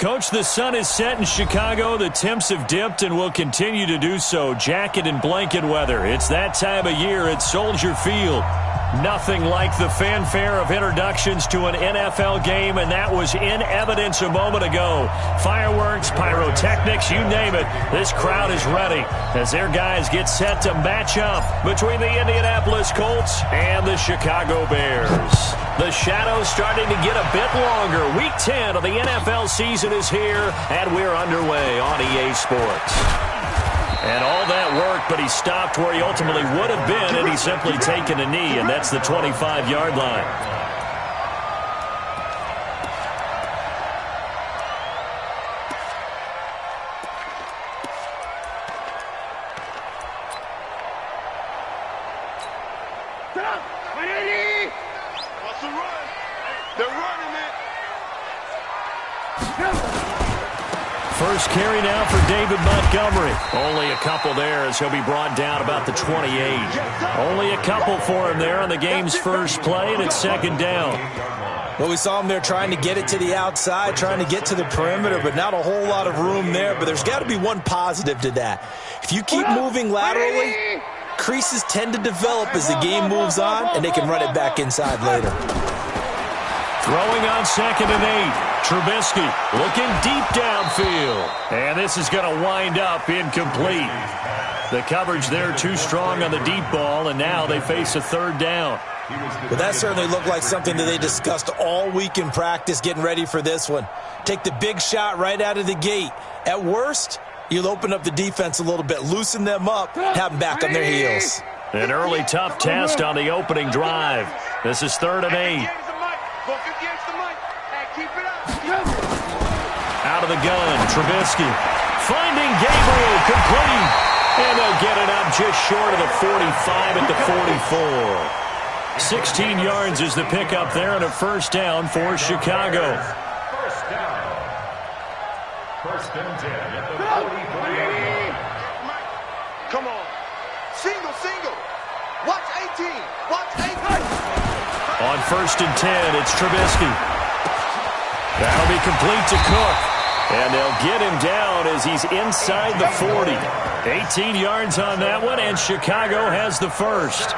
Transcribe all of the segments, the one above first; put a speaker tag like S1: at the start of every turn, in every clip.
S1: Coach, the sun is set in Chicago. The temps have dipped and will continue to do so. Jacket and blanket weather. It's that time of year at Soldier Field. Nothing like the fanfare of introductions to an NFL game, and that was in evidence a moment ago. Fireworks, pyrotechnics, you name it. This crowd is ready as their guys get set to match up between the Indianapolis Colts and the Chicago Bears. The shadow's starting to get a bit longer. Week 10 of the NFL season is here, and we're underway on EA Sports. And all that work, but he stopped where he ultimately would have been, and he's simply taken a knee, and that's the 25-yard line. First carry now for David Montgomery. Only a couple there as he'll be brought down about the 28. Only a couple for him there on the game's first play, and it's second down.
S2: Well, we saw him there trying to get it to the outside, trying to get to the perimeter, but not a whole lot of room there. But there's got to be one positive to that. If you keep moving laterally, creases tend to develop as the game moves on, and they can run it back inside later.
S1: Throwing on 2nd and 8. Trubisky looking deep downfield. And this is going to wind up incomplete. The coverage there too strong on the deep ball, and now they face a third down.
S2: Well, that certainly looked like something that they discussed all week in practice getting ready for this one. Take the big shot right out of the gate. At worst, you'll open up the defense a little bit, loosen them up, have them back on their heels.
S1: An early tough test on the opening drive. This is 3rd and 8. Out of the gun, Trubisky finding Gabriel, complete, and they'll get it up just short of the 45 at the 44. 16 yards is the pickup there, and a first down for Chicago.
S3: First and 10 at the 44-yard line. Come on, single, watch 18, watch 18.
S1: On 1st and 10, it's Trubisky. That'll be complete to Cook. And they'll get him down as he's inside the 40. 18 yards on that one, and Chicago has the first.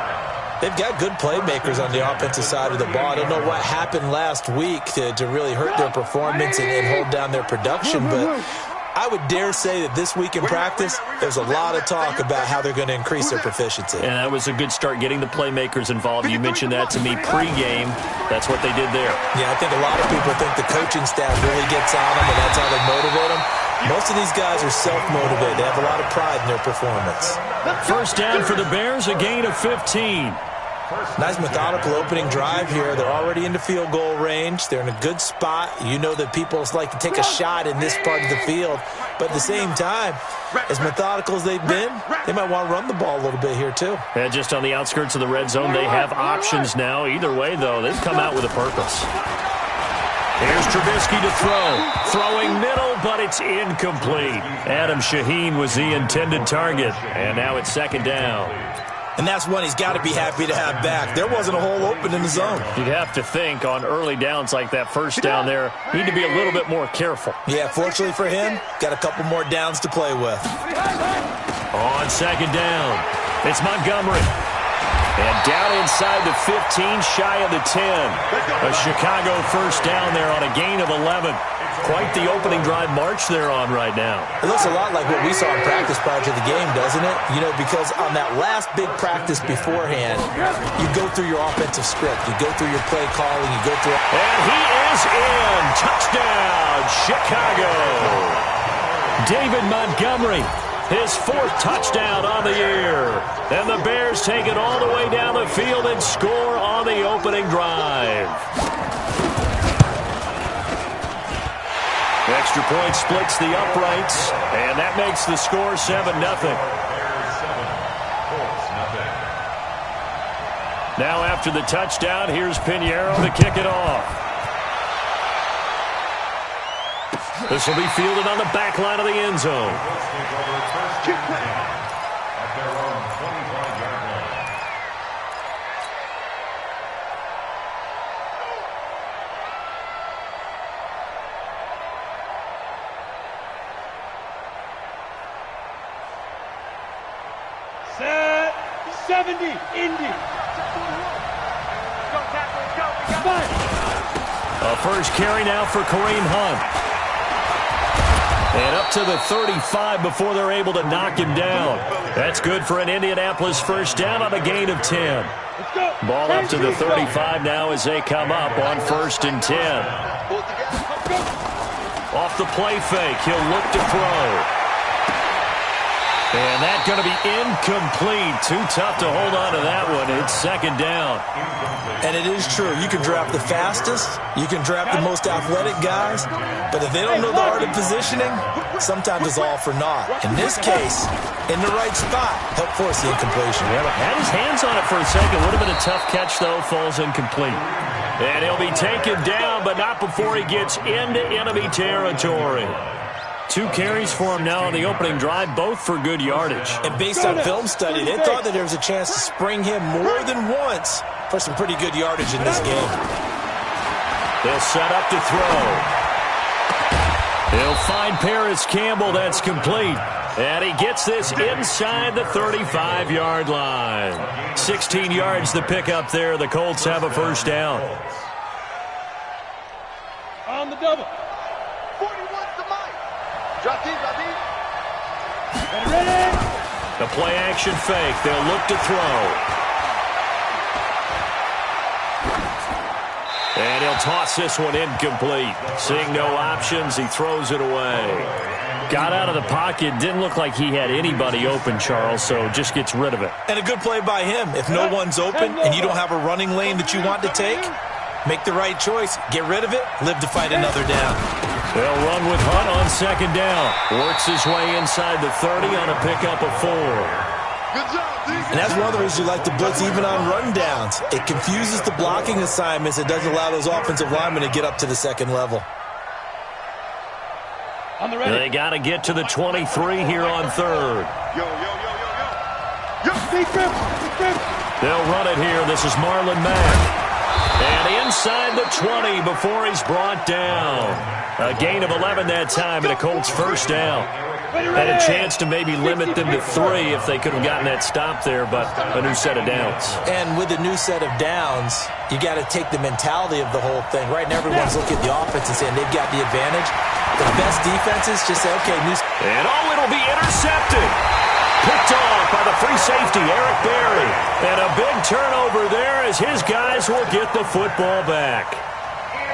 S2: They've got good playmakers on the offensive side of the ball. I don't know what happened last week to really hurt their performance and hold down their production, but I would dare say that this week in practice, there's a lot of talk about how they're going to increase their proficiency.
S1: And that was a good start getting the playmakers involved. You mentioned that to me pregame. That's what they did there.
S2: Yeah, I think a lot of people think the coaching staff really gets on them, and that's how they motivate them. Most of these guys are self-motivated. They have a lot of pride in their performance.
S1: First down for the Bears, a gain of 15.
S2: Nice methodical opening drive here. They're already into field goal range. They're in a good spot. You know that people like to take a shot in this part of the field. But at the same time, as methodical as they've been, they might want to run the ball a little bit here too.
S1: And just on the outskirts of the red zone, they have options now. Either way, though, they've come out with a purpose. Here's Trubisky to throw. Throwing middle, but it's incomplete. Adam Shaheen was the intended target. And now it's second down.
S2: And that's one he's got to be happy to have back. There wasn't a hole open in the zone.
S1: You'd have to think on early downs like that first down there, need to be a little bit more careful.
S2: Yeah, fortunately for him, got a couple more downs to play with.
S1: On second down, it's Montgomery. And down inside the 15, shy of the 10. A Chicago first down there on a gain of 11. Quite the opening drive march they're on right now.
S2: It looks a lot like what we saw in practice prior to the game, doesn't it? You know, because on that last big practice beforehand, you go through your offensive script. You go through your play calling. You go through...
S1: And he is in. Touchdown, Chicago. David Montgomery, his 4th touchdown on the year. And the Bears take it all the way down the field and score on the opening drive. Extra point splits the uprights, and that makes the score 7-0. Now after the touchdown, here's Pinheiro to kick it off. This will be fielded on the back line of the end zone.
S4: 70, Indy.
S1: A first carry now for Kareem Hunt. And up to the 35 before they're able to knock him down. That's good for an Indianapolis first down on a gain of 10. Ball up to the 35 now as they come up on 1st and 10. Off the play fake, he'll look to throw. And that's going to be incomplete. Too tough to hold on to that one. It's 2nd down.
S2: And it is true. You can draft the fastest. You can draft the most athletic guys. But if they don't know the art of positioning, sometimes it's all for naught. In this case, in the right spot, help force the incompletion.
S1: Yeah, had his hands on it for a second. Would have been a tough catch, though. Falls incomplete. And he'll be taken down, but not before he gets into enemy territory. 2 carries for him now on the opening drive, both for good yardage.
S2: And based on film study, they thought that there was a chance to spring him more than once for some pretty good yardage in this game.
S1: They'll set up to throw. He'll find Paris Campbell. That's complete. And he gets this inside the 35-yard line. 16 yards to pick up there. The Colts have a first down.
S4: On the double.
S3: 41's the mic. Drop deep, drop deep.
S4: Ready?
S1: The play action fake. They'll look to throw. And he'll toss this one incomplete. Seeing no options, he throws it away. Got out of the pocket. Didn't look like he had anybody open, Charles, so just gets rid of it.
S2: And a good play by him. If no one's open and you don't have a running lane that you want to take, make the right choice. Get rid of it. Live to fight another down.
S1: They'll run with Hunt on 2nd down. Works his way inside the 30 on a pickup of 4.
S3: Good job, D.
S2: And that's one of the reasons you like to blitz even on rundowns. It confuses the blocking assignments. It doesn't allow those offensive linemen to get up to the 2nd level.
S4: On the ready.
S1: They got to get to the 23 here on 3rd.
S3: Yo, yo, yo, yo, yo. Yo,
S4: Deep grip.
S1: They'll run it here. This is Marlon Mack. And inside the 20 before he's brought down. A gain of 11 that time and a Colts first down. Had a chance to maybe limit them to 3 if they could have gotten that stop there, but a new set of downs.
S2: And with a new set of downs, you got to take the mentality of the whole thing. Right now, everyone's looking at the offense and saying they've got the advantage. The best defenses just say, okay, new.
S1: And it'll be intercepted. Picked off by the free safety, Eric Berry. And a big turnover there as his guys will get the football back.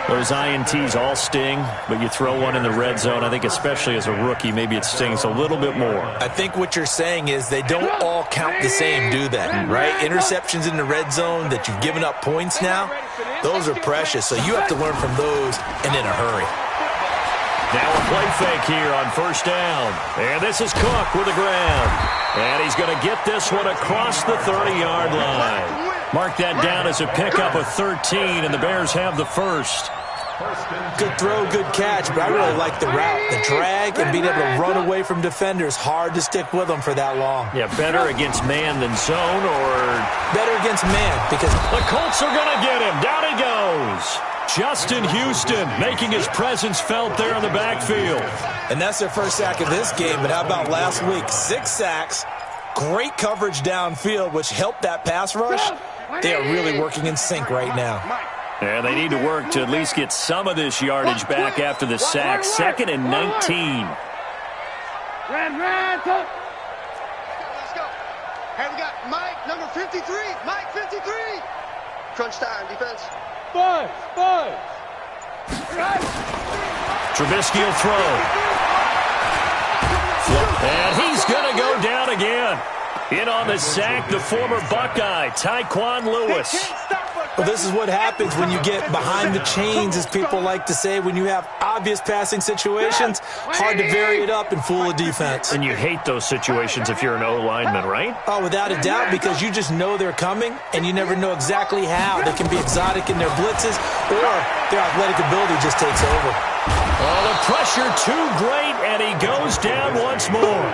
S1: Those INTs all sting, but you throw one in the red zone, I think especially as a rookie, maybe it stings a little bit more.
S2: I think what you're saying is they don't all count the same, do they? Right? Interceptions in the red zone that you've given up points now, those are precious. So you have to learn from those and in a hurry.
S1: Now a play fake here on 1st down. And this is Cook with the ground. And he's going to get this one across the 30-yard line. Mark that down as a pickup of 13, and the Bears have the first.
S2: Good throw, good catch, but I really like the route. The drag and being able to run away from defenders, hard to stick with them for that long.
S1: Yeah, better against man than zone, or
S2: better against man, because
S1: the Colts are going to get him. Down he goes. Justin Houston making his presence felt there in the backfield.
S2: And that's their first sack of this game, but how about last week? 6 sacks, great coverage downfield, which helped that pass rush. They are really working in sync right now.
S1: And they need to work to at least get some of this yardage back after the sack. 2nd and 19.
S4: Ran,
S3: let's go. Hey, we got Mike, number 53. Mike, 53. Crunch time, defense.
S4: Five.
S1: Trubisky will throw. And he's going to go down again. In on the sack, the former Buckeye, Tyquan Lewis.
S2: Well, this is what happens when you get behind the chains, as people like to say. When you have obvious passing situations, hard to vary it up and fool a defense.
S1: And you hate those situations if you're an O-lineman, right?
S2: Oh, without a doubt, because you just know they're coming, and you never know exactly how. They can be exotic in their blitzes, or their athletic ability just takes over.
S1: Oh, the pressure too great, and he goes down once more.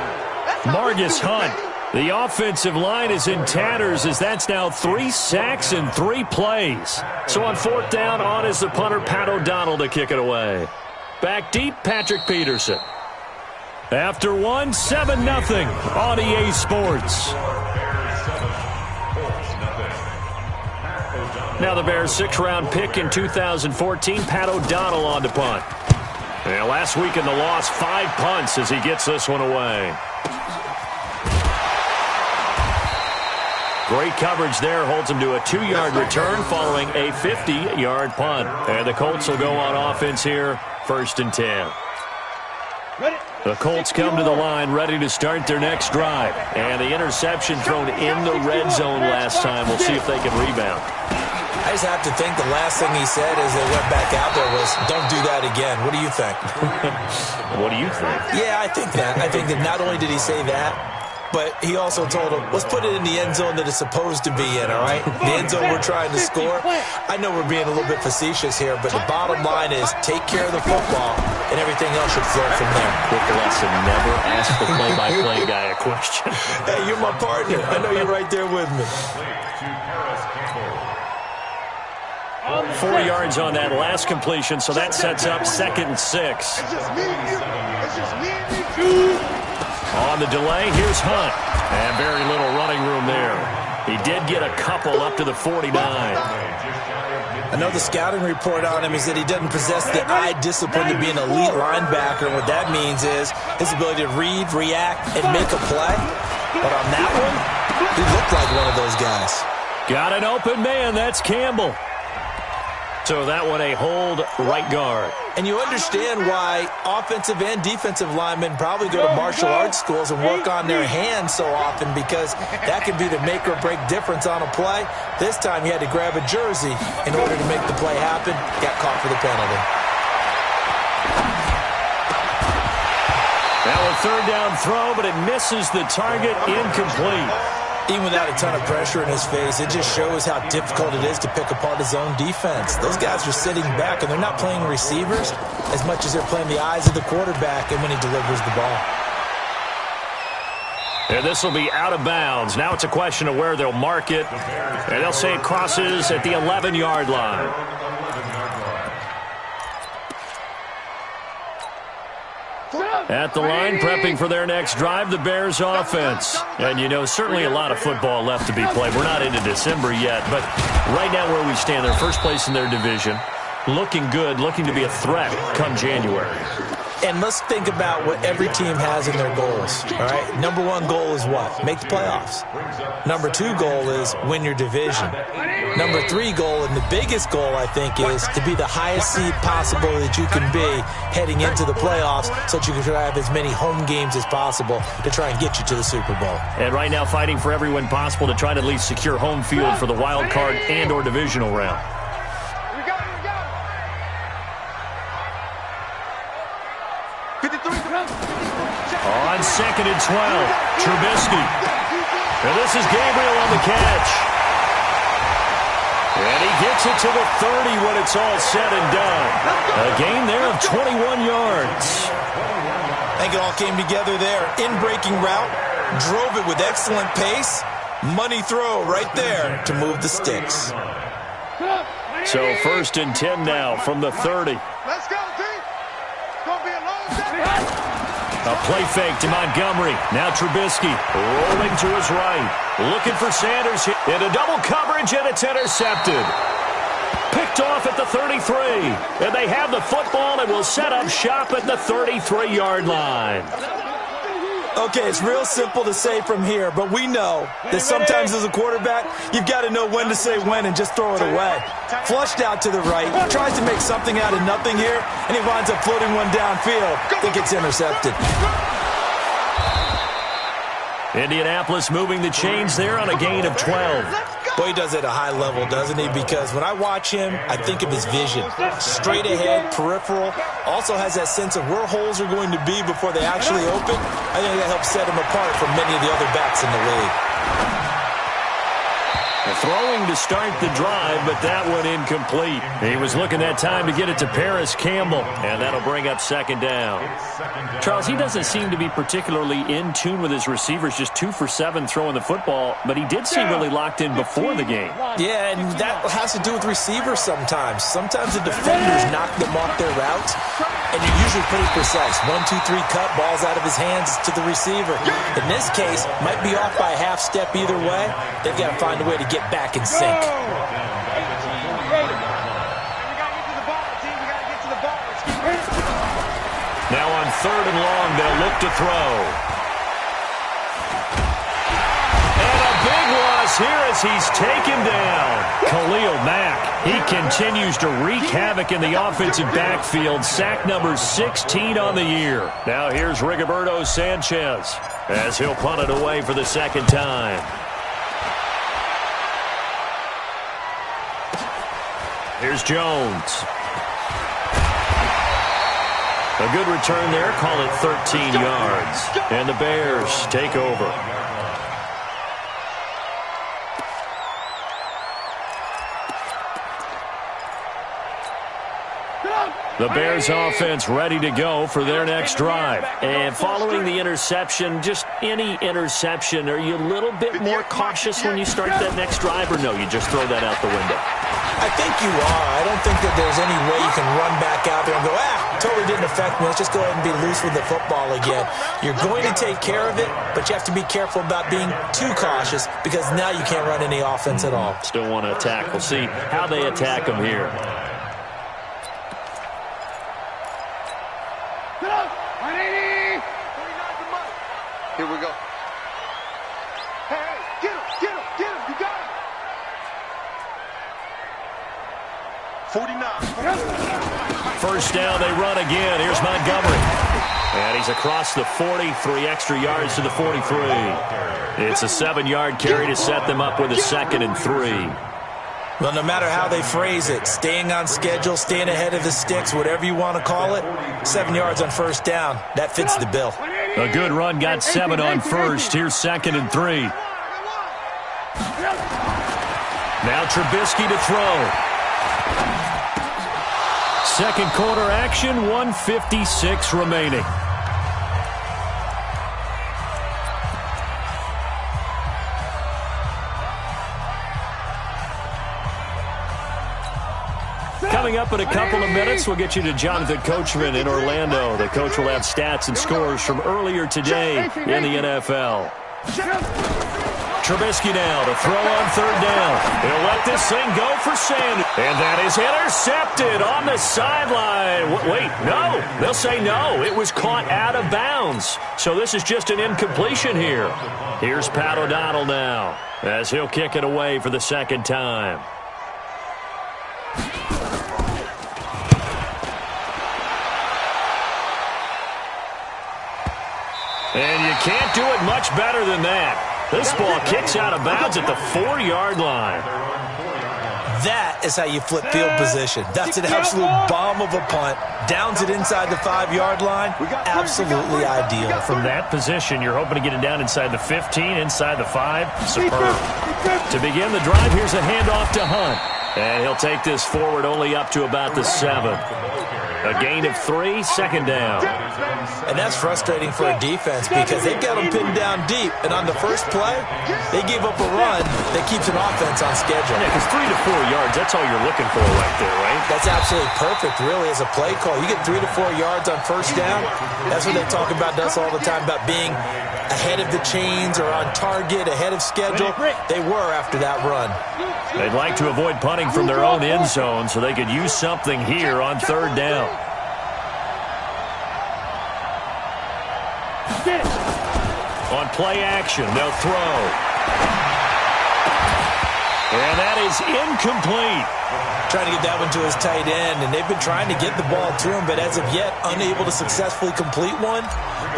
S1: Margus Hunt. The offensive line is in tatters as that's now 3 sacks in 3 plays. So on 4th down, on is the punter, Pat O'Donnell, to kick it away. Back deep, Patrick Peterson. After one, 7-0 on EA Sports. Now the Bears' 6th-round pick in 2014, Pat O'Donnell on to punt. And last week in the loss, 5 punts as he gets this one away. Great coverage there, holds him to a 2-yard return following a 50-yard punt. And the Colts will go on offense here, 1st and 10. The Colts come to the line ready to start their next drive. And the interception thrown in the red zone last time. We'll see if they can rebound.
S2: I just have to think the last thing he said as they went back out there was, don't do that again. What do you think?
S1: What do you think?
S2: Yeah, I think that. I think that not only did he say that, but he also told him, let's put it in the end zone that it's supposed to be in, all right? The end zone we're trying to score. I know we're being a little bit facetious here, but the bottom line is take care of the football, and everything else should flow from there.
S1: Quick lesson, never ask the play-by-play guy a question.
S2: Hey, you're my partner. I know you're right there with me.
S1: 4 yards on that last completion, so that sets up 2nd and 6.
S3: It's just me and you. It's just me and you.
S1: On the delay, here's Hunt. And very little running room there. He did get a couple up to the 49.
S2: I know the scouting report on him is that he doesn't possess the eye discipline to be an elite linebacker. What that means is his ability to read, react, and make a play. But on that one, he looked like one of those guys.
S1: Got an open man. That's Campbell. So that one a hold right guard.
S2: And you understand why offensive and defensive linemen probably go to martial arts schools and work on their hands so often, because that can be the make or break difference on a play. This time he had to grab a jersey in order to make the play happen. Got caught for the penalty.
S1: Now a 3rd down throw, but it misses the target, incomplete.
S2: Even without a ton of pressure in his face, it just shows how difficult it is to pick apart his own defense. Those guys are sitting back, and they're not playing receivers as much as they're playing the eyes of the quarterback and when he delivers the ball.
S1: And this will be out of bounds. Now it's a question of where they'll mark it. And they'll say it crosses at the 11-yard line. At the line, prepping for their next drive, the Bears offense. And, you know, certainly a lot of football left to be played. We're not into December yet, but right now where we stand, they're first place in their division. Looking good, looking to be a threat come January.
S2: And let's think about what every team has in their goals, all right? Number 1 goal is what? Make the playoffs. Number 2 goal is win your division. Number 3 goal, and the biggest goal, I think, is to be the highest seed possible that you can be heading into the playoffs so that you can have as many home games as possible to try and get you to the Super Bowl.
S1: And right now fighting for every win possible to try to at least secure home field for the wild card and or divisional round. On 2nd and 12, Trubisky. And this is Gabriel on the catch. And he gets it to the 30 when it's all said and done. A gain there of 21 yards.
S2: I think it all came together there. In-breaking route, drove it with excellent pace. Money throw right there to move the sticks.
S1: So 1st and 10 now from the 30.
S3: Let's go, team. It's going to be a long day.
S1: A play fake to Montgomery. Now Trubisky rolling to his right. Looking for Sanders here. In a double coverage, and it's intercepted. Picked off at the 33. And they have the football and will set up shop at the 33-yard line.
S2: Okay, it's real simple to say from here, but we know that sometimes as a quarterback, you've got to know when to say when and just throw it away. Flushed out to the right, tries to make something out of nothing here, and he winds up floating one downfield that gets intercepted.
S1: Indianapolis moving the chains there on a gain of 12.
S2: Boy, he does it at a high level, doesn't he? Because when I watch him, I think of his vision. Straight ahead, peripheral. Also has that sense of where holes are going to be before they actually open. I think that helps set him apart from many of the other backs in the league.
S1: Throwing to start the drive, but that one incomplete. He was looking that time to get it to Paris Campbell, and that'll bring up 2nd down. Charles, he doesn't seem to be particularly in tune with his receivers, just 2 for 7 throwing the football, but he did seem really locked in before the game.
S2: Yeah, and that has to do with receivers sometimes. Sometimes the defenders knock them off their routes, and you're usually pretty precise. 1, 2, 3 cut, balls out of his hands to the receiver. In this case, might be off by a half step either way. They've got to find a way to get back in sync.
S1: Now on 3rd and long, they'll look to throw. And a big loss here as he's taken down. Khalil Mack, he continues to wreak havoc in the offensive backfield. Sack number 16 on the year. Now here's Rigoberto Sanchez as he'll punt it away for the second time. Here's Jones. A good return there. Call it 13 yards. And the Bears take over. The Bears offense ready to go for their next drive. And following the interception, just any interception, are you a little bit more cautious when you start that next drive, or no, you just throw that out the window?
S2: I think you are. I don't think that there's any way you can run back out there and go, totally didn't affect me. Let's just go ahead and be loose with the football again. You're going to take care of it, but you have to be careful about being too cautious because now you can't run any offense at all.
S1: Still want to attack. We'll see how they attack them here.
S3: Here we go. Hey, get him, you got him. 49.
S1: First down, they run again. Here's Montgomery. And he's across the 40, 3 extra yards to the 43. It's a 7-yard carry to set them up with a 2nd and 3.
S2: Well, no matter how they phrase it, staying on schedule, staying ahead of the sticks, whatever you want to call it, 7 yards on first down, that fits the bill.
S1: A good run got 7 on first. Here's 2nd and 3. Now Trubisky to throw. Second quarter action, 1:56 remaining. Coming up in a couple of minutes, we'll get you to Jonathan Coachman in Orlando. The coach will have stats and scores from earlier today in the NFL. Trubisky now to throw on 3rd down. He'll let this thing go for Sanders. And that is intercepted on the sideline. Wait, no. They'll say no. It was caught out of bounds. So this is just an incompletion here. Here's Pat O'Donnell now as he'll kick it away for the second time. And you can't do it much better than that. This ball kicks out of bounds at the 4-yard line.
S2: That is how you flip field position. That's an absolute bomb of a punt. Downs it inside the 5-yard line. Absolutely ideal.
S1: From that position, you're hoping to get it down inside the 15, inside the 5. Superb. To begin the drive, here's a handoff to Hunt. And he'll take this forward only up to about the 7. A gain of 3, 2nd down.
S2: And that's frustrating for a defense because they've got them pinned down deep. And on the first play, they gave up a run that keeps an offense on schedule.
S1: Yeah, because 3 to 4 yards, that's all you're looking for right there, right?
S2: That's absolutely perfect, really, as a play call. You get 3 to 4 yards on first down. That's what they talk about us all the time, about being ahead of the chains or on target, ahead of schedule. They were after that run.
S1: They'd like to avoid punting from their own end zone so they could use something here on 3rd down. On play action, they'll throw. And that is incomplete.
S2: Trying to get that one to his tight end, and they've been trying to get the ball to him, but as of yet, unable to successfully complete one.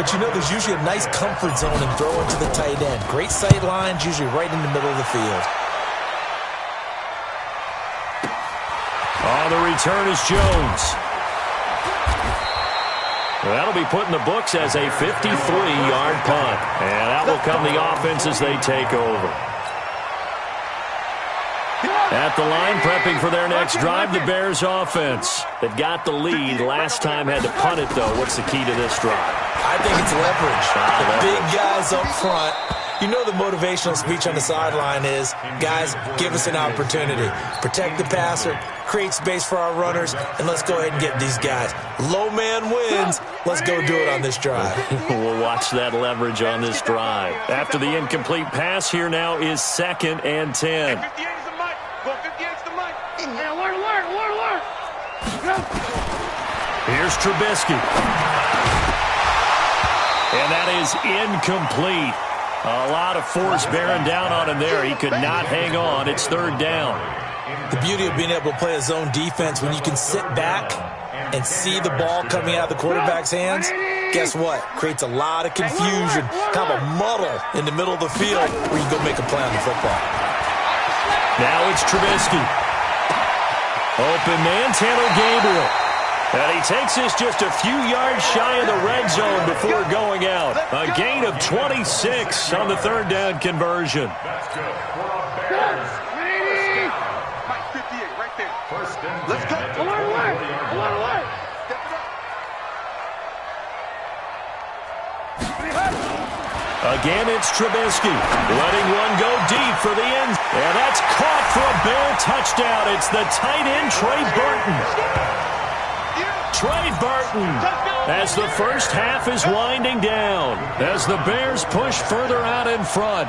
S2: But you know, there's usually a nice comfort zone in throwing to the tight end. Great sight lines, usually right in the middle of the field.
S1: On the return is Jones. That'll be put in the books as a 53-yard punt. And out will come the offense as they take over. At the line, prepping for their next drive, the Bears offense. They've got the lead. Last time had to punt it, though. What's the key to this drive?
S2: I think it's leverage. The big guys up front. You know the motivational speech on the sideline is, guys, give us an opportunity. Protect the passer, create space for our runners, and let's go ahead and get these guys. Low man wins. Let's go do it on this drive.
S1: We'll watch that leverage on this drive. After the incomplete pass, here now is 2nd and 10. Here's Trubisky. And that is incomplete. A lot of force bearing down on him there. He could not hang on. It's third down.
S2: The beauty of being able to play a zone defense when you can sit back and see the ball coming out of the quarterback's hands, guess what? Creates a lot of confusion, kind of a muddle in the middle of the field where you go make a play on the football.
S1: Now it's Trubisky. Open man, Taylor Gabriel. And he takes this just a few yards shy of the red zone before going out. A gain of 26 on the third down conversion.
S3: That's good. Mike 58 right there. Let's go.
S1: Again, it's Trubisky, letting one go deep for the end. And that's caught for a Bear touchdown. It's the tight end, Trey Burton. Trey Burton, as the first half is winding down, as the Bears push further out in front.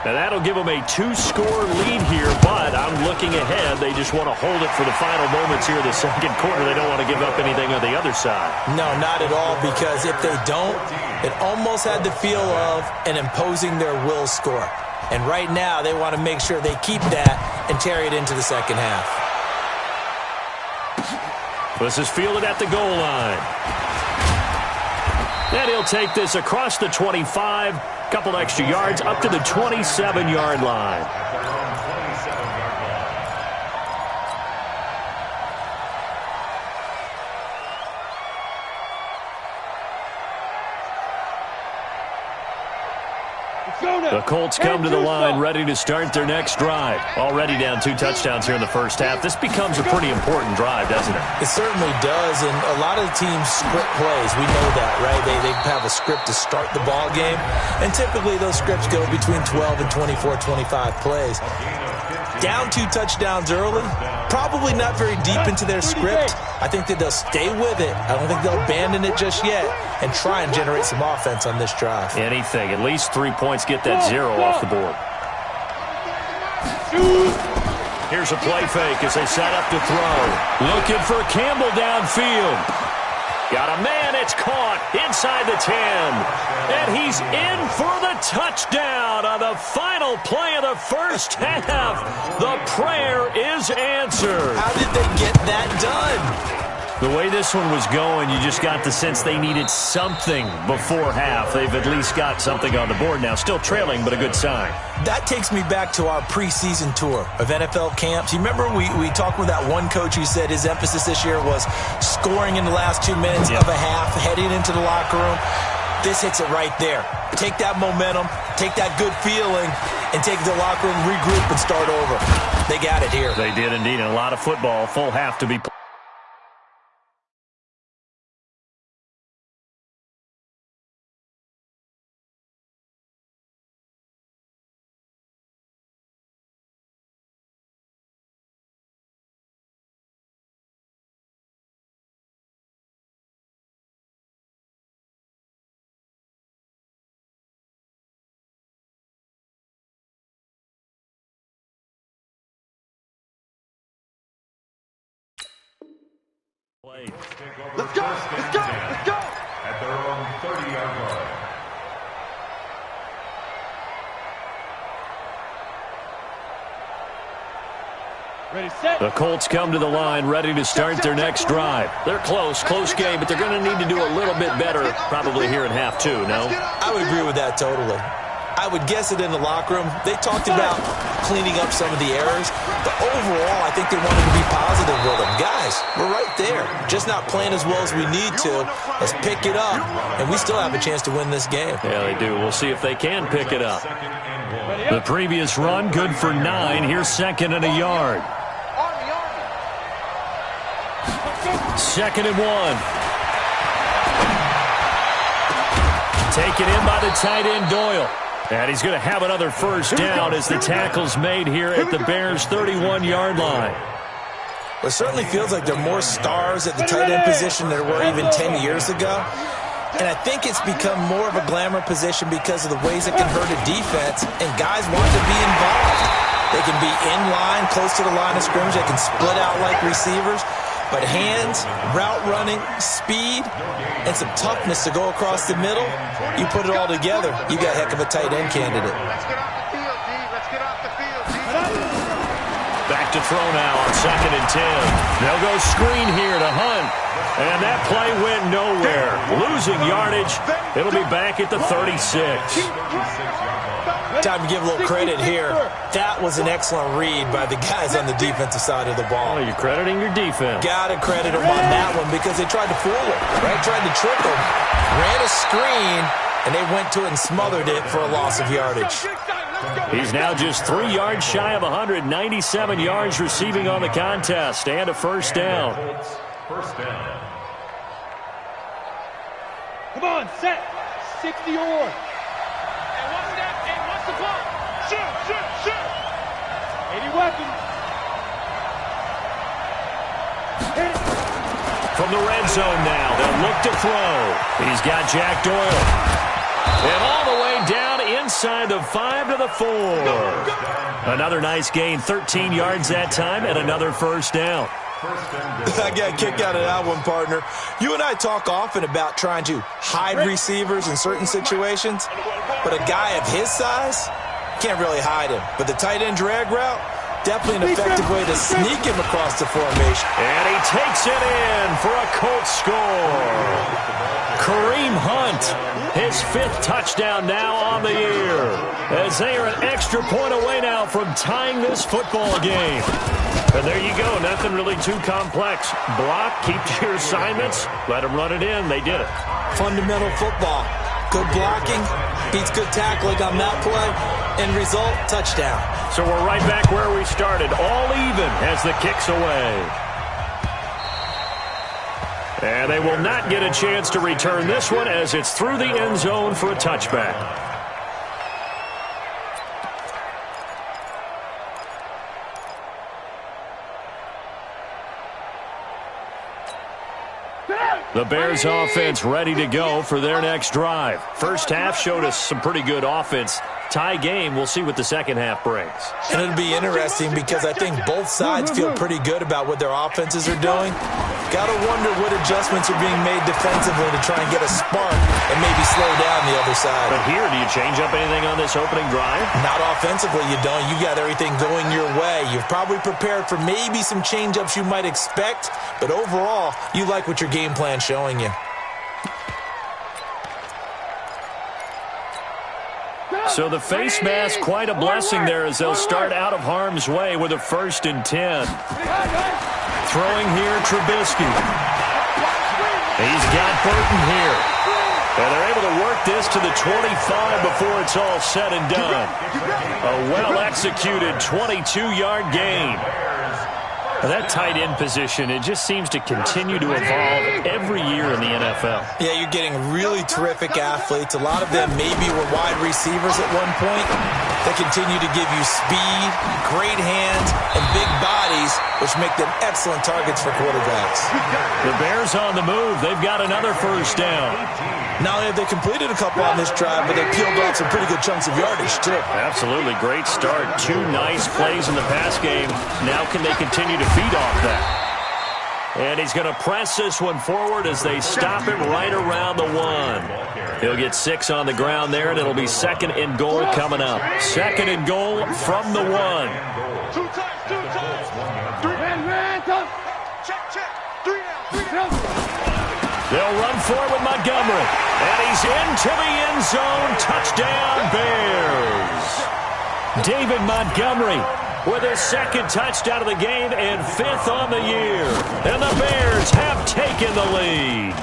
S1: And that'll give them a 2-score lead here, but I'm looking ahead. They just want to hold it for the final moments here of the second quarter. They don't want to give up anything on the other side.
S2: No, not at all, because if they don't, it almost had the feel of an imposing their will score. And right now, they want to make sure they keep that and carry it into the second half.
S1: This is fielded at the goal line. And he'll take this across the 25, couple extra yards, up to the 27-yard line. The Colts come to the line, ready to start their next drive. Already down 2 touchdowns here in the first half. This becomes a pretty important drive, doesn't it?
S2: It certainly does, and a lot of the teams script plays. We know that, right? They have a script to start the ball game, and typically those scripts go between 12 and 24, 25 plays. Down 2 touchdowns early, probably not very deep into their script. I think that they'll stay with it. I don't think they'll abandon it just yet and try and generate some offense on this drive.
S1: Anything. At least 3 points, get that 0 off the board. Here's a play fake as they set up to throw. Looking for Campbell downfield. Got a man, it's caught inside the 10. And he's in for the touchdown on the final play of the first half. The prayer is answered.
S2: How did they get that done?
S1: The way this one was going, you just got the sense they needed something before half. They've at least got something on the board now. Still trailing, but a good sign.
S2: That takes me back to our preseason tour of NFL camps. You remember we talked with that one coach who said his emphasis this year was scoring in the last 2 minutes of a half, heading into the locker room. This hits it right there. Take that momentum, take that good feeling, and take it to the locker room, regroup, and start over. They got it here.
S1: They did indeed. And a lot of football, full half to be played.
S3: Let's go! Let's go! Let's go!
S5: At their own 30-yard line.
S4: Ready, set.
S1: The Colts come to the line, ready to start their next drive. They're close game, but they're going to need to do a little bit better probably here in half 2, no?
S2: I would agree with that totally. I would guess it in the locker room. They talked about cleaning up some of the errors, but overall, I think they wanted to be positive with them. Guys, we're right there. Just not playing as well as we need to. Let's pick it up, and we still have a chance to win this game.
S1: Yeah, they do. We'll see if they can pick it up. The previous run, good for 9. Here's 2nd and a yard. 2nd and 1. Taken in by the tight end, Doyle. And he's going to have another first down as the tackle's made here at the Bears' 31-yard line.
S2: Well, it certainly feels like there are more stars at the tight end position than there were even 10 years ago. And I think it's become more of a glamour position because of the ways it can hurt a defense, and guys want to be involved. They can be in line, close to the line of scrimmage. They can split out like receivers. But hands, route running, speed, and some toughness to go across the middle, you put it all together, you got a heck of a tight end candidate.
S3: Let's get off the field, D. Let's get off the field, D.
S1: Back to throw now on 2nd and 10. They'll go screen here to Hunt. And that play went nowhere. Losing yardage. It'll be back at the 36.
S2: Time to give a little credit here. That was an excellent read by the guys on the defensive side of the ball.
S1: Oh, you're crediting your defense.
S2: Got to credit them on that one because they tried to fool him, right? Tried to trick him. Ran a screen, and they went to it and smothered it for a loss of yardage.
S1: He's now just 3 yards shy of 197 yards receiving on the contest and a first down.
S5: First down.
S4: Come on, set. 60 or more.
S3: And what's that? And what's the ball? Shoot.
S4: 80 weapons.
S1: From the red zone now, they'll look to throw. He's got Jack Doyle. And all the way down inside the 5 to the 4. Another nice gain, 13 yards that time, and another first down.
S2: I got a kick out of that one, partner. You and I talk often about trying to hide receivers in certain situations, but a guy of his size can't really hide him. But the tight end drag route, definitely an effective way to sneak him across the formation.
S1: And he takes it in for a Colts score. Kareem Hunt, his 5th touchdown now on the year, as they are an extra point away now from tying this football game. And there you go, nothing really too complex. Block, keep to your assignments, let them run it in. They did it.
S2: Fundamental football. Good blocking, beats good tackling on that play, end result, touchdown.
S1: So we're right back where we started, all even as the kick's away. And they will not get a chance to return this one as it's through the end zone for a touchback. The Bears offense ready to go for their next drive. First half showed us some pretty good offense. Tie game, we'll see what the second half brings.
S2: And it'll be interesting because I think both sides feel pretty good about what their offenses are doing. Got to wonder what adjustments are being made defensively to try and get a spark and maybe slow down the other side.
S1: But here, do you change up anything on this opening drive?
S2: Not offensively, you don't. You got everything going your way. You've probably prepared for maybe some change-ups you might expect, but overall, you like what your game plan's showing you.
S1: So the face mask, quite a blessing there as they'll start out of harm's way with a 1st and 10. Throwing here, Trubisky. He's got Burton here. And they're able to work this to the 25 before it's all said and done. A well-executed 22-yard gain. That tight end position, it just seems to continue to evolve every year in the NFL.
S2: Yeah, you're getting really terrific athletes. A lot of them maybe were wide receivers at one point. They continue to give you speed, great hands, and big bodies, which make them excellent targets for quarterbacks.
S1: The Bears on the move. They've got another first down.
S2: Not only have they completed a couple on this drive, but they peeled off some pretty good chunks of yardage, too.
S1: Absolutely. Great start. 2 nice plays in the pass game. Now can they continue to feed off that? And he's going to press this one forward as they stop it right around the 1. He'll get 6 on the ground there, and it'll be 2nd and goal coming up. 2nd and goal from the 1.
S3: 2 times. 3. Check. 3 down.
S1: They'll run forward with Montgomery. And he's into the end zone. Touchdown, Bears. David Montgomery with his 2nd touchdown of the game and 5th on the year. And the Bears have taken the lead.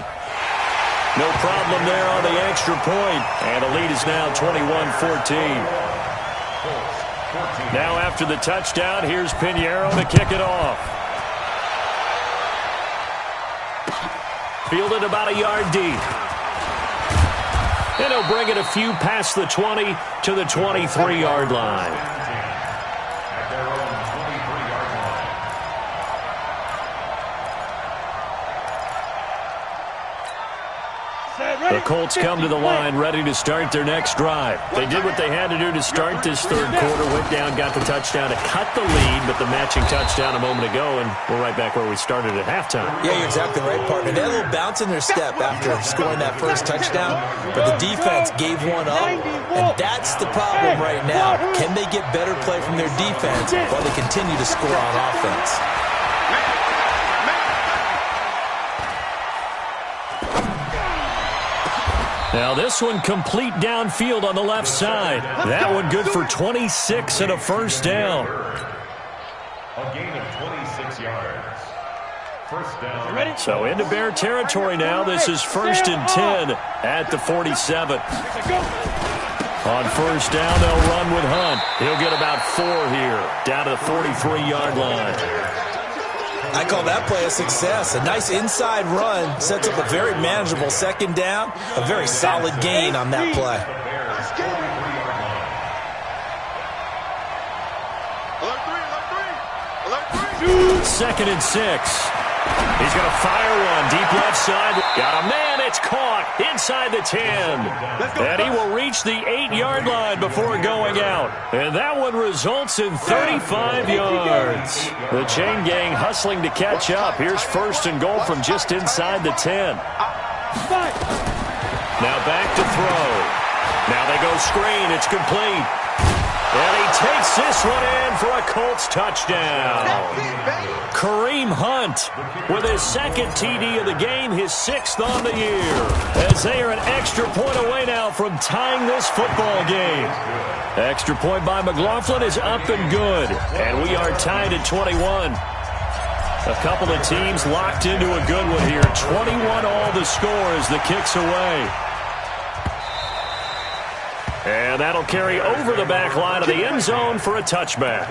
S1: No problem there on the extra point. And the lead is now 21-14. Now after the touchdown, here's Pinheiro to kick it off. Fielded about a yard deep. And he'll bring it a few past the 20 to the 23-yard line. The Colts come to the line ready to start their next drive. They did what they had to do to start this third quarter. Went down, got the touchdown to cut the lead, but the matching touchdown a moment ago, and we're right back where we started at halftime.
S2: Yeah, you're exactly right, partner. They had a little bounce in their step after scoring that first touchdown, but the defense gave one up, and that's the problem right now. Can they get better play from their defense while they continue to score on offense?
S1: Now this one complete downfield on the left side. That one good for 26 and a first down.
S5: A gain of 26 yards. First down.
S1: So into Bear territory now. This is 1st and 10 at the 47. On first down, they'll run with Hunt. He'll get about 4 here, down to the 43-yard line.
S2: I call that play a success. A nice inside run sets up a very manageable second down. A very solid gain on that play.
S1: Second and 6. He's going to fire one deep left side. Got a man. It's caught inside the 10. And he will reach the 8-yard line before going out. And that one results in 35 yards. The chain gang hustling to catch up. Here's 1st and goal from just inside the 10. Now back to throw. Now they go screen. It's complete. And he takes this one in for a Colts touchdown. Kareem Hunt with his second TD of the game, his 6th on the year. As they are an extra point away now from tying this football game. Extra point by McLaughlin is up and good. And we are tied at 21. A couple of teams locked into a good one here. 21 all the score as the kick's away. And that'll carry over the back line of the end zone for a touchback.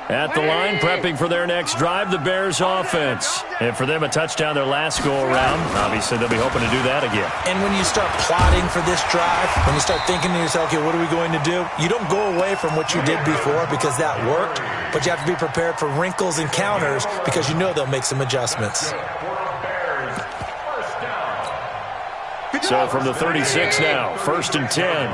S1: At the line, prepping for their next drive, the Bears offense. And for them, a touchdown their last go-around. Obviously, they'll be hoping to do that again.
S2: And when you start plotting for this drive, when you start thinking to yourself, okay, what are we going to do? You don't go away from what you did before because that worked, but you have to be prepared for wrinkles and counters because you know they'll make some adjustments.
S1: So from the 36 now, 1st and 10.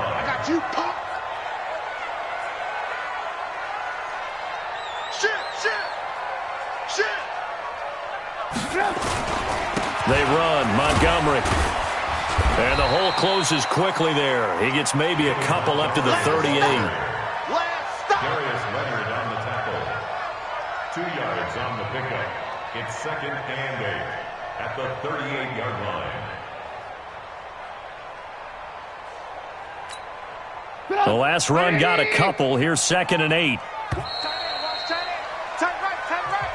S1: They run, Montgomery. And the hole closes quickly there. He gets maybe a couple up to the 38.
S5: Darius Leonard on the tackle. 2 yards on the pickup. It's 2nd and 8 at the 38-yard line.
S1: The last run got a couple. Here's 2nd and 8.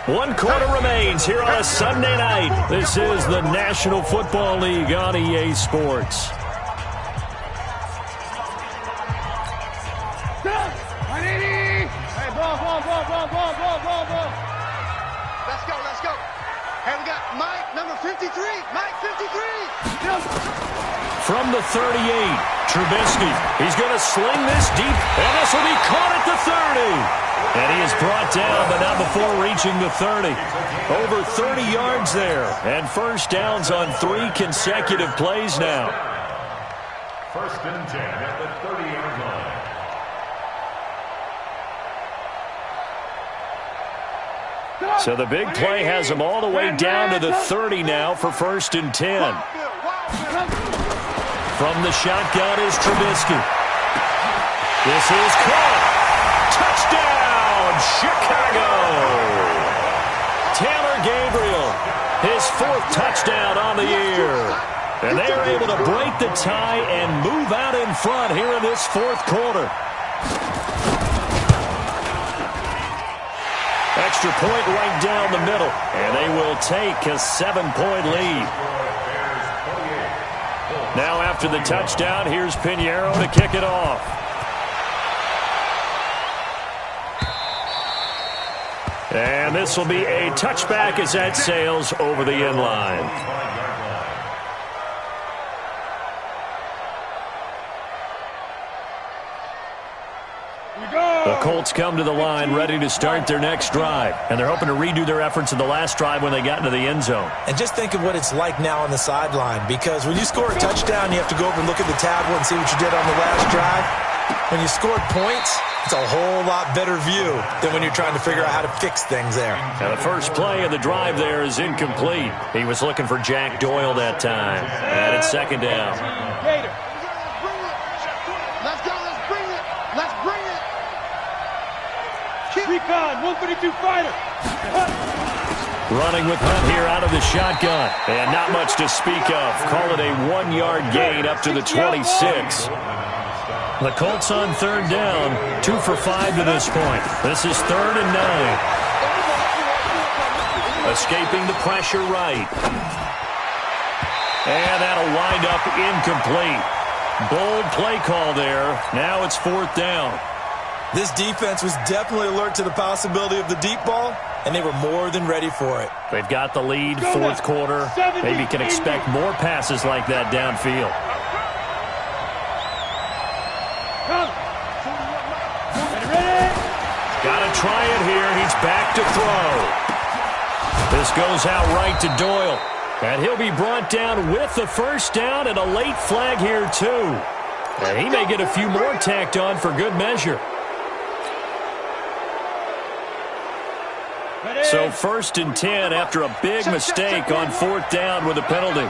S1: 1 quarter remains here on a Sunday night. This is the National Football League on EA Sports.
S4: Hey, ball. Let's go. Hey, we got Mike, number 53. Mike, 53.
S1: From the 38, Trubisky. He's going to sling this deep, and this will be caught at the 30. And he is brought down, but not before reaching the 30. Over 30 yards there, and first downs on 3 consecutive plays now.
S5: 1st and 10 at the 30-yard line.
S1: So the big play has him all the way down to the 30 now for 1st and 10. From the shotgun is Trubisky. This is caught. Touchdown, Chicago. Taylor Gabriel, his 4th touchdown on the year. And they are able to break the tie and move out in front here in this 4th quarter. Extra point right down the middle, and they will take a 7-point lead. Now after the touchdown, here's Pinheiro to kick it off. And this will be a touchback as that sails over the end line. The Colts come to the line ready to start their next drive, and they're hoping to redo their efforts in the last drive when they got into the end zone.
S2: And just think of what it's like now on the sideline, because when you score a touchdown, you have to go over and look at the tablet and see what you did on the last drive. When you scored points, it's a whole lot better view than when you're trying to figure out how to fix things there.
S1: Now the first play of the drive there is incomplete. He was looking for Jack Doyle that time. And it's second down.
S4: Let's go, let's bring it. Let's bring it. Recon, 132 fighter.
S1: Running with Hunt here out of the shotgun. And not much to speak of. Call it a 1-yard gain up to the 26. The Colts on third down, 2 for 5 to this point. This is 3rd and 9. Escaping the pressure right. And that'll wind up incomplete. Bold play call there. Now it's 4th down.
S2: This defense was definitely alert to the possibility of the deep ball, and they were more than ready for it.
S1: They've got the lead, 4th quarter. Maybe can expect more passes like that downfield. Got to try it here. He's back to throw. This goes out right to Doyle. And he'll be brought down with the first down and a late flag here, too. And he may get a few more tacked on for good measure. So 1st and 10 after a big mistake on 4th down with a penalty.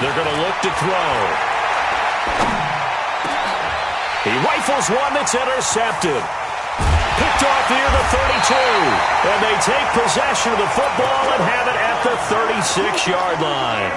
S1: They're going to look to throw. He rifles one that's intercepted. Picked off near the 32. And they take possession of the football and have it at the 36-yard line.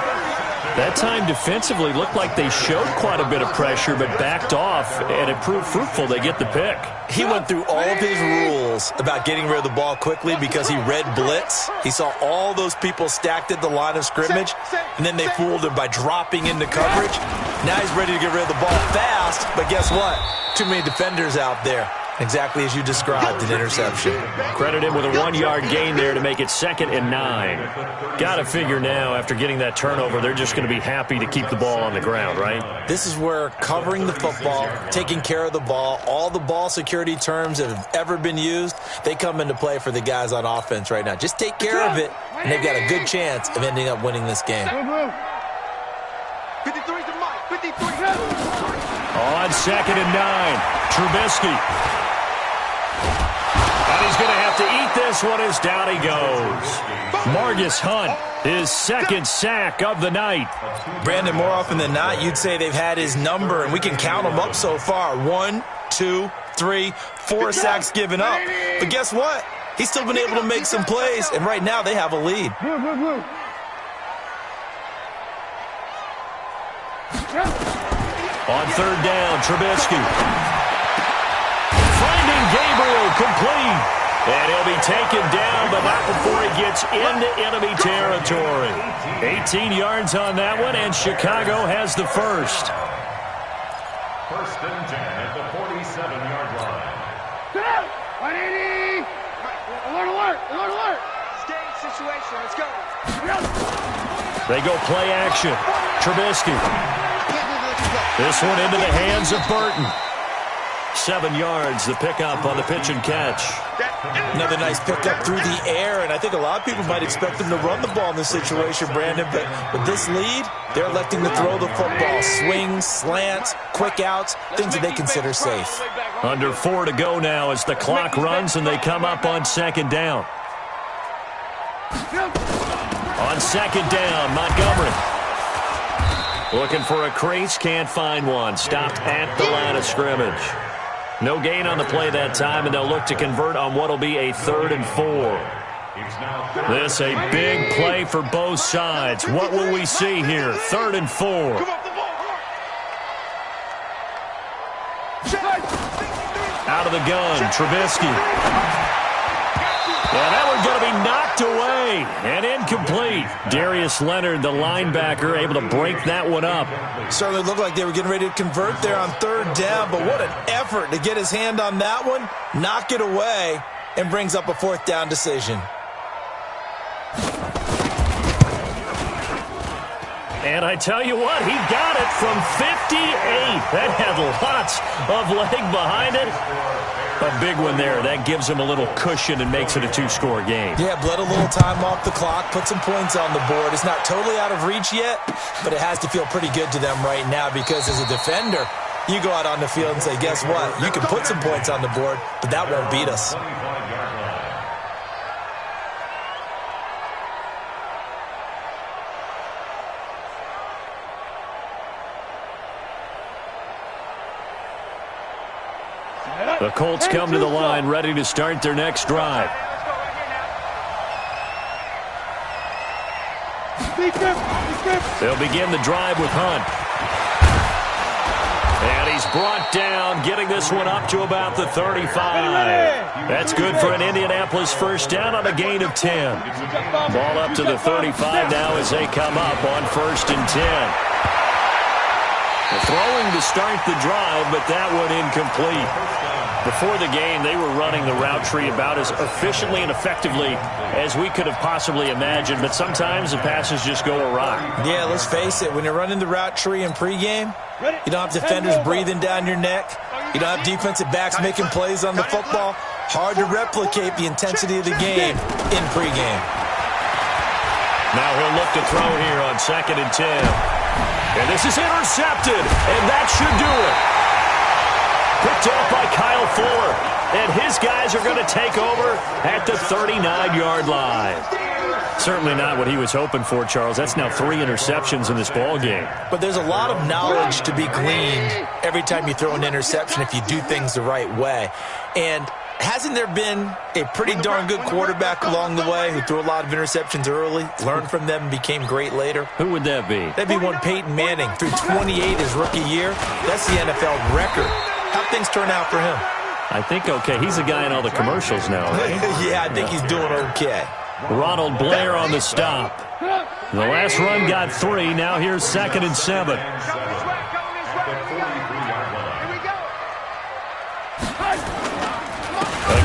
S1: That time defensively looked like they showed quite a bit of pressure but backed off, and it proved fruitful. They get the pick.
S2: He went through all of his rules about getting rid of the ball quickly because he read blitz. He saw all those people stacked at the line of scrimmage, and then they fooled him by dropping into coverage. Now he's ready to get rid of the ball fast, but guess what? Too many defenders out there. Exactly as you described, an interception.
S1: Credit him with a 1-yard gain there to make it 2nd and 9. Got to figure now, after getting that turnover, they're just going to be happy to keep the ball on the ground, right?
S2: This is where covering the football, taking care of the ball, all the ball security terms that have ever been used, they come into play for the guys on offense right now. Just take care of it, and they've got a good chance of ending up winning this game.
S4: 53 to Mike, 53.
S1: On 2nd and 9, Trubisky. And he's going to have to eat this one as down he goes. Margus Hunt, his 2nd sack of the night.
S2: Brandon, more often than not, you'd say they've had his number, and we can count them up so far. 1, 2, 3, 4 sacks given up. But guess what? He's still been able to make some plays, and right now they have a lead.
S1: On 3rd down, Trubisky. Finding Gabriel complete. And he'll be taken down, but not before he gets into enemy territory. 18 yards on that one, and Chicago has the first.
S5: 1st and 10 at the 47-yard line.
S4: 180. Alert, alert, alert, alert. Game situation, let's go.
S1: They go play action. Trubisky. This one into the hands of Burton. 7 yards, the pickup on the pitch and catch.
S2: Another nice pickup through the air, and I think a lot of people might expect them to run the ball in this situation, Brandon, but with this lead, they're electing to throw the football. Swings, slants, quick outs, things that they consider safe.
S1: Under 4 to go now as the clock runs and they come up on 2nd down. On 2nd down, Montgomery. Looking for a crease, can't find one. Stopped at the line of scrimmage. No gain on the play that time, and they'll look to convert on what will be a 3rd and 4. This a big play for both sides. What will we see here? 3rd and 4. Out of the gun, Trubisky. Yeah, that one's going to be knocked away and incomplete. Darius Leonard, the linebacker, able to break that one up.
S2: Certainly looked like they were getting ready to convert there on 3rd down, but what an effort to get his hand on that one, knock it away, and brings up a 4th down decision.
S1: And I tell you what, he got it from 58. That had lots of leg behind it. A big one there. That gives him a little cushion and makes it a two-score game.
S2: Yeah, bled a little time off the clock, put some points on the board. It's not totally out of reach yet, but it has to feel pretty good to them right now because as a defender, you go out on the field and say, guess what? You can put some points on the board, but that won't beat us.
S1: The Colts come to the line ready to start their next drive. They'll begin the drive with Hunt. And he's brought down, getting this one up to about the 35. That's good for an Indianapolis first down on a gain of 10. Ball up to the 35 now as they come up on 1st and 10. Throwing to start the drive, but that one incomplete. Before the game, they were running the route tree about as efficiently and effectively as we could have possibly imagined, but sometimes the passes just go awry.
S2: Yeah, let's face it, when you're running the route tree in pregame, you don't have defenders breathing down your neck. You don't have defensive backs making plays on the football. Hard to replicate the intensity of the game in pregame.
S1: Now he'll look to throw here on 2nd and 10. And this is intercepted, and that should do it. Picked off by Kyle Fuller, and his guys are going to take over at the 39-yard line. Certainly not what he was hoping for, Charles. That's now 3 interceptions in this ball game.
S2: But there's a lot of knowledge to be gleaned every time you throw an interception if you do things the right way. And hasn't there been a pretty darn good quarterback along the way who threw a lot of interceptions early, learned from them, and became great later?
S1: Who would that be?
S2: That'd be one Peyton Manning. Threw 28 his rookie year. That's the NFL record. How'd things turn out for him?
S1: I think okay. He's a guy in all the commercials now, right?
S2: Yeah, I think he's doing okay.
S1: Ronald Blair on the stop. The last run got 3. Now here's 2nd and 7.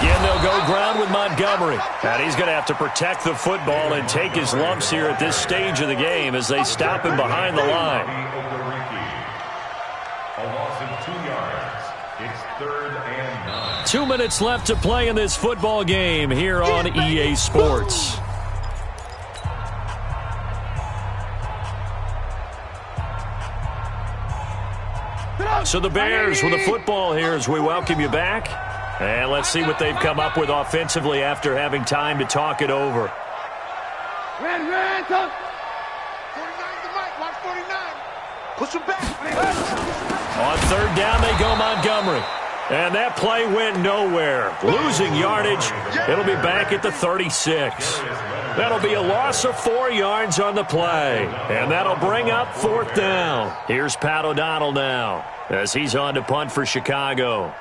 S1: Again, they'll go ground with Montgomery. And he's going to have to protect the football and take his lumps here at this stage of the game as they stop him behind the line.
S5: A loss of 2 yards. It's 3rd and 9.
S1: 2 minutes left to play in this football game here on EA Sports. So the Bears with the football here as we welcome you back. And let's see what they've come up with offensively after having time to talk it over.
S4: Ran, come.
S3: 49's the mic. Watch 49. Push him back.
S1: On 3rd down, they go Montgomery. And that play went nowhere. Losing yardage. It'll be back at the 36. That'll be a loss of 4 yards on the play. And that'll bring up 4th down. Here's Pat O'Donnell now as he's on to punt for Chicago.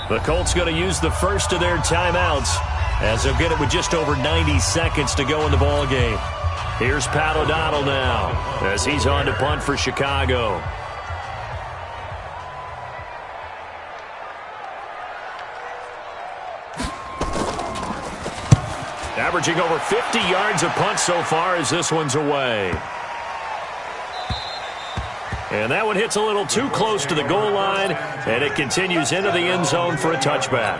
S1: The Colts going to use the first of their timeouts as they'll get it with just over 90 seconds to go in the ball game. Here's Pat O'Donnell now as he's on to punt for Chicago. Averaging over 50 yards a punt so far as this one's away. And that one hits a little too close to the goal line, and it continues into the end zone for a touchback.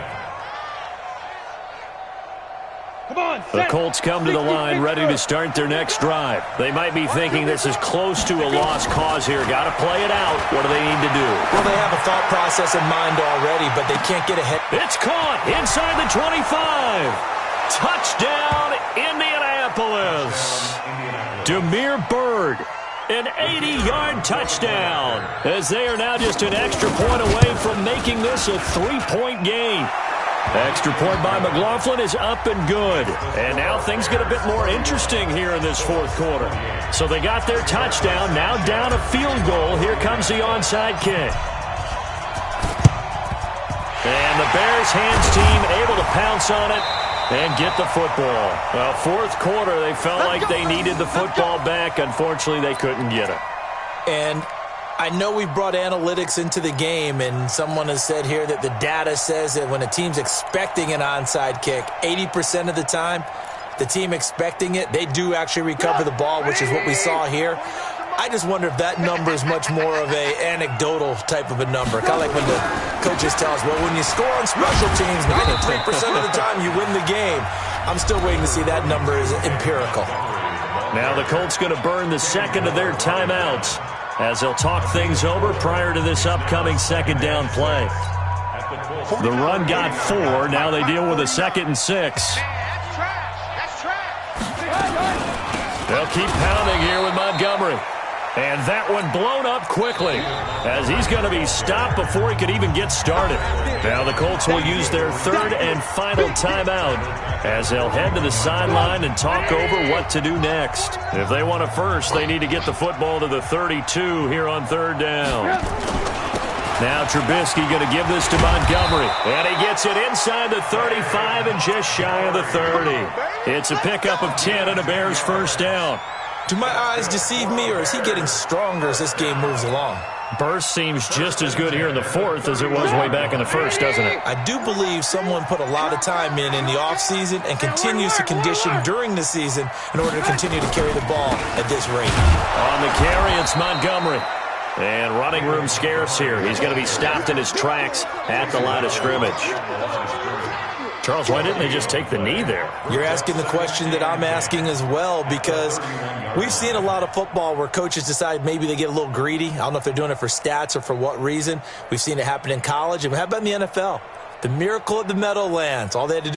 S1: The Colts come to the line ready to start their next drive. They might be thinking this is close to a lost cause here. Got to play it out. What do they need to do?
S2: Well, they have a thought process in mind already, but they can't get ahead.
S1: It's caught inside the 25. Touchdown, Indianapolis. Demir Byrd. An 80-yard touchdown as they are now just an extra point away from making this a 3-point game. Extra point by McLaughlin is up and good. And now things get a bit more interesting here in this 4th quarter. So they got their touchdown, now down a field goal. Here comes the onside kick. And the Bears hands team able to pounce on it and get the football. Well, 4th quarter, they felt like they needed the football back. Unfortunately, they couldn't get it.
S2: And I know we brought analytics into the game, and someone has said here that the data says that when a team's expecting an onside kick, 80% of the time, the team expecting it, they do actually recover the ball, which is what we saw here. I just wonder if that number is much more of a anecdotal type of a number. Kind of like when the coaches tell us, well, when you score on special teams, 93% of the time you win the game. I'm still waiting to see that number is empirical.
S1: Now the Colts going to burn the second of their timeouts as they'll talk things over prior to this upcoming second down play. The run got 4. Now they deal with a 2nd and 6.
S4: That's trash.
S1: They'll keep pounding here with Montgomery. And that one blown up quickly as he's going to be stopped before he could even get started. Now the Colts will use their third and final timeout as they'll head to the sideline and talk over what to do next. If they want it first, they need to get the football to the 32 here on third down. Now Trubisky going to give this to Montgomery. And he gets it inside the 35 and just shy of the 30. It's a pickup of 10 and a Bears first down.
S2: Do my eyes deceive me, or is he getting stronger as this game moves along?
S1: Burst seems just as good here in the fourth as it was way back in the first, doesn't it?
S2: I do believe someone put a lot of time in the offseason and continues to condition during the season in order to continue to carry the ball at this rate.
S1: On the carry, it's Montgomery. And running room scarce here. He's going to be stopped in his tracks at the line of scrimmage. Charles, why didn't they just take the knee there?
S2: You're asking the question that I'm asking as well, because we've seen a lot of football where coaches decide maybe they get a little greedy. I don't know if they're doing it for stats or for what reason. We've seen it happen in college. And how about in the NFL? The miracle of the Meadowlands. All they had to do